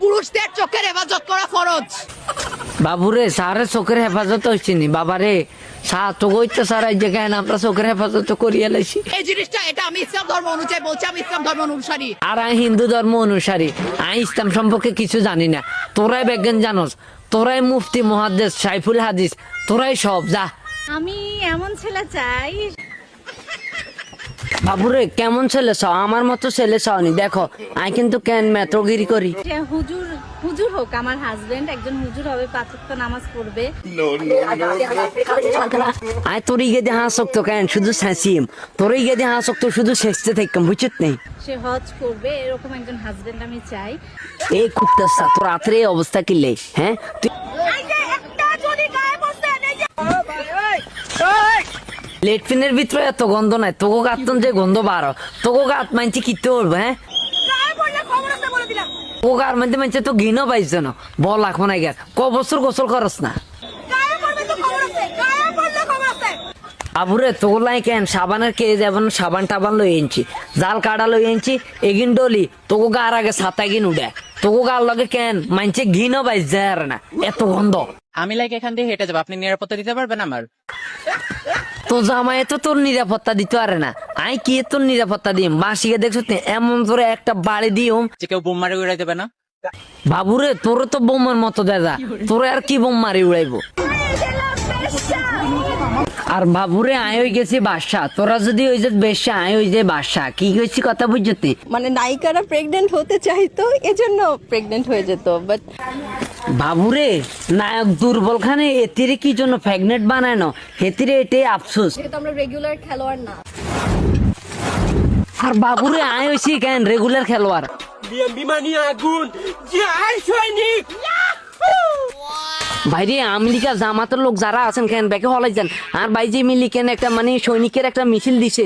পুরুষদের চোখের হেফাজত করা ফরজ। বাবুরে সারে চোখের হেফাজত হচ্ছে নি বাবারে, তো কইতে স্যার যে কেন আমরা চোখের হেফাজত করিয়া লাইছি। এই জিনিসটা এটা আমি ইসলাম ধর্ম অনুযায়ী বলছি, আমি ইসলাম ধর্ম অনুসারী। আর আমি হিন্দু ধর্ম অনুসারী, আমি ইসলাম সম্পর্কে কিছু জানি না। তোরাই বিজ্ঞান জানোস, তোরাই মুফতি মুহাদ্দিস সাইফুল হাদিস, তোরাই সব যা। আমি এমন ছেলে চাই। বাবুরে কেমন ছেলে চাও? আমার মতো ছেলে চাওনি। দেখো আমি কিন্তু কেন মেত্রগিরি করি। যে হুজুর হোক আমার হাজবেন্ড, একজন হুজুর হবে, 5 ওয়াক্ত নামাজ পড়বে। আয় তোর ইগে দিয়ে হাসক তো কেন শুধু শেষিম, তোর ইগে দিয়ে হাসক তো শুধু শেষতে থাকতাম, বুঝছিস নেই? সে হজ করবে, এরকম একজন হাজবেন্ড আমি চাই। এই কুত্তাসা তোর রাত্রে এই অবস্থা কিলে, হ্যাঁ? তুই লেটফিনের ভিতরে এত গন্ধ নাই, তোকে গাতন যে গন্ধ বারো, তোকে গাত মানছি কিতে উঠবো, হ্যাঁ? ও গার মধ্যে মানছে তো ঘিনও পাইছে না, বল এখন আগে ক বছর গোসল করস না। আবুরে তোলাই কেন সাবানের কে যাবেন, সাবান টাবান লই এনছি, জাল কাটা লই এনছি, এগিন ডলি তোকে গার আগে ছাতা গিন উঠে, তোকে গার লগে কেন মানছে ঘিনও পাইছে আর না, এত গন্ধ। আমি লাইক এখান দিয়ে হেঁটে যাবো, আপনি নিরাপত্তা দিতে পারবেন আমার? তো জামাই তো তোর নিরাপত্তা দিতে পারে না, আই কি তোর নিরাপত্তা দিম? বাসিকে দেখছো এমন তোরে একটা বাড়ি দিম যে কেউ বোম মারি উড়াই দেবে না। বাবুরে তোর তো বোমের মতো দাদা, তোর আর কি বোম মারি উড়াইবো? আর বাবুরে আয় হয়ে গেছি বাদশা, তোরা যদি ওই যে বেশা আয় ওই যে বাদশা, কি হয়েছি কথা বুঝতে? মানে নায়িকারা প্রেগনেন্ট হতে চাইতো, এজন্য প্রেগনেন্ট হয়ে যেত। বাট বাবুরে নায়ক দুর্বল খানে এতিরে কি জন্য প্রেগনেন্ট বানানো, হেতিরে এটাই আফসোস। যেহেতু আমরা রেগুলার খেলোয়াড় না। আর বাবুরে আয় হয়েছি কেন রেগুলার খেলোয়াড়। ভাইরে আমেরিকা জামাতের লোক যারা আছেন কেন ব্যাকে হলাই যান, আর ভাই যে মিলি কেন একটা মানে সৈনিকের একটা মিছিল দিছে।